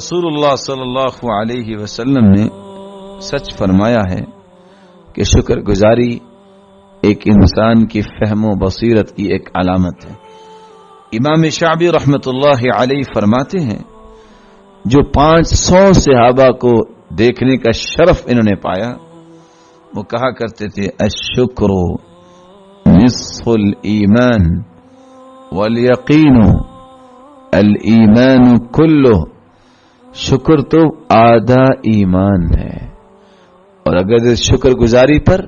رسول اللہ صلی اللہ علیہ وسلم نے سچ فرمایا ہے کہ شکر گزاری ایک انسان کی فہم و بصیرت کی ایک علامت ہے۔ امام شعبی رحمت اللہ علیہ فرماتے ہیں جو 500 صحابہ کو دیکھنے کا شرف انہوں نے پایا، وہ کہا کرتے تھے الشکر نصف الایمان والیقین الایمان کلہ، شکر تو آدھا ایمان ہے، اور اگر اس شکر گزاری پر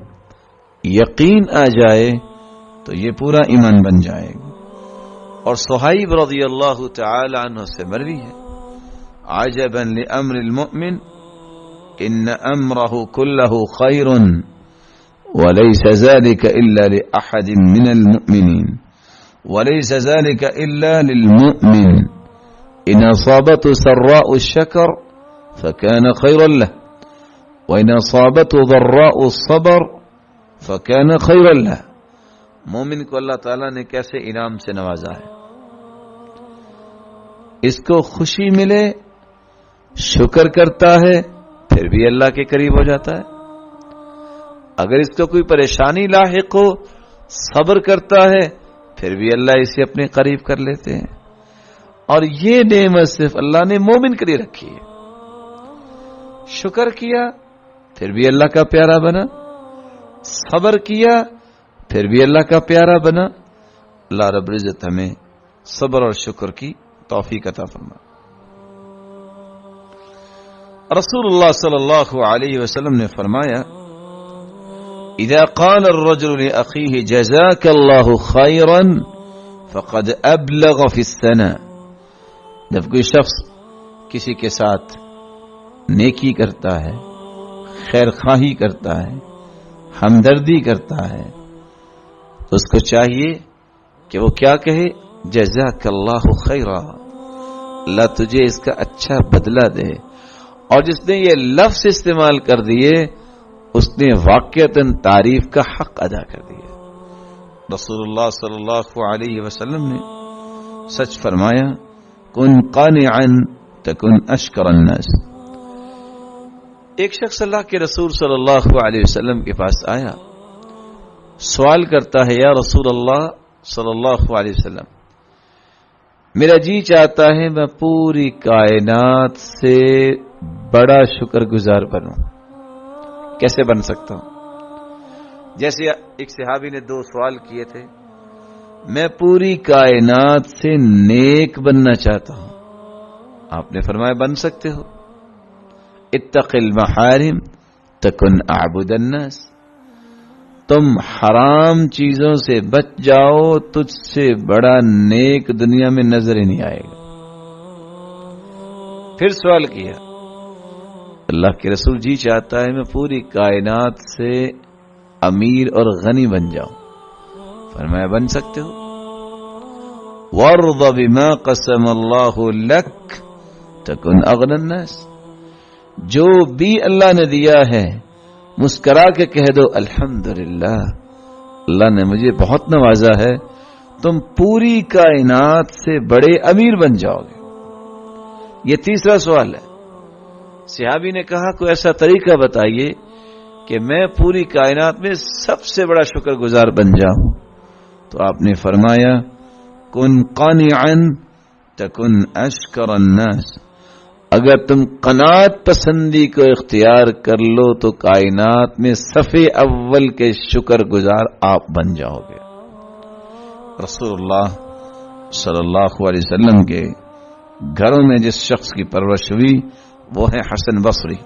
یقین آ جائے تو یہ پورا ایمان بن جائے گا۔ اور صہیب رضی اللہ تعالی عنہ سے مروی ہے عجبا لامر المؤمن ان امرہ کلہ خیر وليس ذلك إلا لأحد من المؤمنين وليس ذلك إلا للمؤمن إن أصابته سراء الشكر فكان خيرا له وإن أصابته ضراء الصبر فكان خيرا له۔ مومن کو اللہ تعالیٰ نے کیسے انعام سے نوازا ہے، اس کو خوشی ملے شکر کرتا ہے پھر بھی اللہ کے قریب ہو جاتا ہے، اگر اس کو کوئی پریشانی لاحق ہو صبر کرتا ہے پھر بھی اللہ اسے اپنے قریب کر لیتے ہیں۔ اور یہ نعمت صرف اللہ نے مومن کے لیے رکھی ہے، شکر کیا پھر بھی اللہ کا پیارا بنا، صبر کیا پھر بھی اللہ کا پیارا بنا۔ اللہ رب العزت ہمیں صبر اور شکر کی توفیق عطا فرمائے۔ رسول اللہ صلی اللہ علیہ وسلم نے فرمایا اذا قال الرجل لأخيه جزاك الله خيرا فقد ابلغ في الثناء، جب کوئی شخص کسی کے ساتھ نیکی کرتا ہے، خیر خواہی کرتا ہے، ہمدردی کرتا ہے، تو اس کو چاہیے کہ وہ کیا کہے، جزاک اللہ خیرا، اللہ تجھے اس کا اچھا بدلہ دے۔ اور جس نے یہ لفظ استعمال کر دیے اس نے واقعتاً تعریف کا حق ادا کر دیا۔ رسول اللہ صلی اللہ علیہ وسلم نے سچ فرمایا کن قانعا تکن اشکر الناس۔ ایک شخص اللہ کے رسول صلی اللہ علیہ وسلم کے پاس آیا، سوال کرتا ہے یا رسول اللہ صلی اللہ علیہ وسلم، میرا جی چاہتا ہے میں پوری کائنات سے بڑا شکر گزار بنوں، کیسے بن سکتا ہوں؟ جیسے ایک صحابی نے 2 سوال کیے تھے، میں پوری کائنات سے نیک بننا چاہتا ہوں، آپ نے فرمایا بن سکتے ہو، اتق المحارم تکن اعبد الناس، تم حرام چیزوں سے بچ جاؤ، تجھ سے بڑا نیک دنیا میں نظر ہی نہیں آئے گا۔ پھر سوال کیا، اللہ کے رسول جی چاہتا ہے میں پوری کائنات سے امیر اور غنی بن جاؤں، فرمایا بن سکتے ہو، وارض بما قسم اللہ لک تکن اغنی الناس، جو بھی اللہ نے دیا ہے مسکرا کے کہہ دو الحمدللہ، اللہ نے مجھے بہت نوازا ہے، تم پوری کائنات سے بڑے امیر بن جاؤ گے۔ یہ تیسرا سوال ہے، صحابی نے کہا کوئی ایسا طریقہ بتائیے کہ میں پوری کائنات میں سب سے بڑا شکر گزار بن جاؤں، تو آپ نے فرمایا کن قانعا تکن اشکر الناس، اگر تم قناعت پسندی کو اختیار کر لو تو کائنات میں صفِ اول کے شکر گزار آپ بن جاؤ گے۔ رسول اللہ صلی اللہ علیہ وسلم کے گھروں میں جس شخص کی پرورش ہوئی وہ ہے حسن بصری،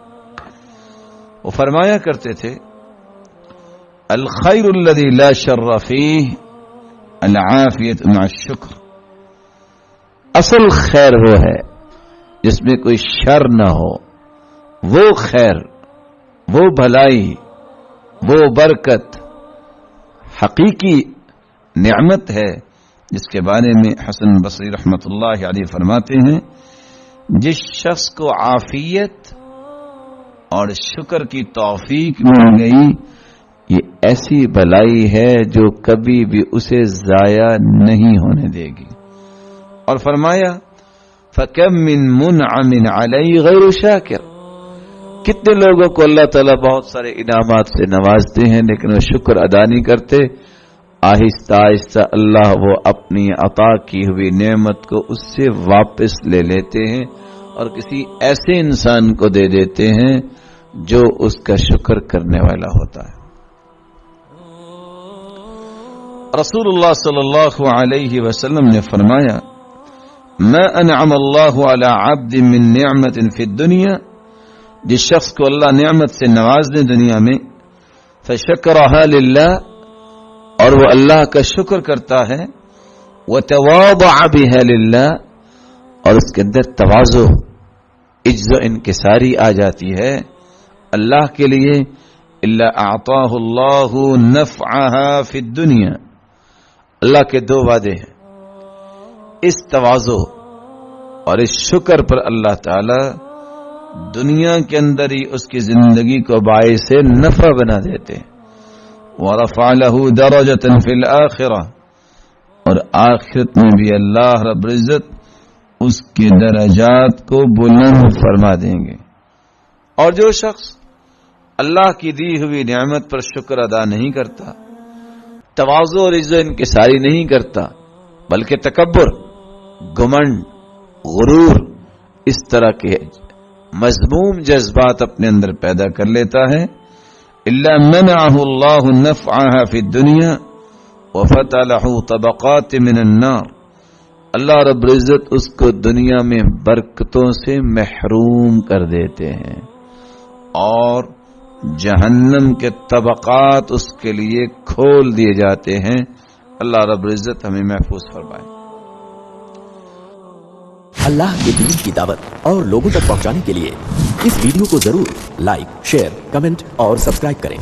وہ فرمایا کرتے تھے الخیر الذی لا شر فیہ العافیۃ مع الشکر، اصل خیر وہ ہے جس میں کوئی شر نہ ہو، وہ خیر، وہ بھلائی، وہ برکت حقیقی نعمت ہے جس کے بارے میں حسن بصری رحمت اللہ علیہ فرماتے ہیں جس شخص کو عافیت اور شکر کی توفیق مل گئی یہ ایسی بھلائی ہے جو کبھی بھی اسے ضائع نہیں ہونے دے گی۔ اور فرمایا فَكَمْ مِن مُنْعَمٍ عَلَيْهِ غَيْرُ شَاكِرٍ، کتنے لوگوں کو اللہ تعالیٰ بہت سارے انعامات سے نوازتے ہیں لیکن وہ شکر ادا نہیں کرتے. آہستہ آہستہ اللہ وہ اپنی عطا کی ہوئی نعمت کو اس سے واپس لے لیتے ہیں اور کسی ایسے انسان کو دے دیتے ہیں جو اس کا شکر کرنے والا ہوتا ہے. رسول اللہ صلی اللہ علیہ وسلم نے فرمایا ما انعم اللہ علی عبد من نعمت فی الدنیا، جس شخص کو اللہ نعمت سے نواز دے دنیا میں، فشکرها للہ، اور وہ اللہ کا شکر کرتا ہے، وتواضع بها للہ، اور اس کے اندر تواضع عجز و انکساری آ جاتی ہے اللہ کے لیے، الا اعطاہ اللہ نفعها فی الدنیا، اللہ کے دو وعدے ہیں، اس تواضع اور اس شکر پر اللہ تعالی دنیا کے اندر ہی اس کی زندگی کو باعث نفع بنا دیتے ہیں. وَرَفَعَ لَهُ دَرَجَةً فِي الْآخِرَةِ، اور آخرت میں بھی اللہ رب العزت اس کے درجات کو بلند فرما دیں گے. اور جو شخص اللہ کی دی ہوئی نعمت پر شکر ادا نہیں کرتا، تواضع اور عزت انکساری نہیں کرتا، بلکہ تکبر، گمنڈ، غرور، اس طرح کے مذموم جذبات اپنے اندر پیدا کر لیتا ہے، الا منعه اللہ نفعها فی الدنیا وفتح له طبقات من النار، اللہ رب العزت اس کو دنیا میں برکتوں سے محروم کر دیتے ہیں اور جہنم کے طبقات اس کے لیے کھول دیے جاتے ہیں. اللہ رب العزت ہمیں محفوظ فرمائے. اللہ کے دین کی دعوت اور لوگوں تک پہنچانے کے لیے اس ویڈیو کو ضرور لائک، شیئر، کمنٹ اور سبسکرائب کریں.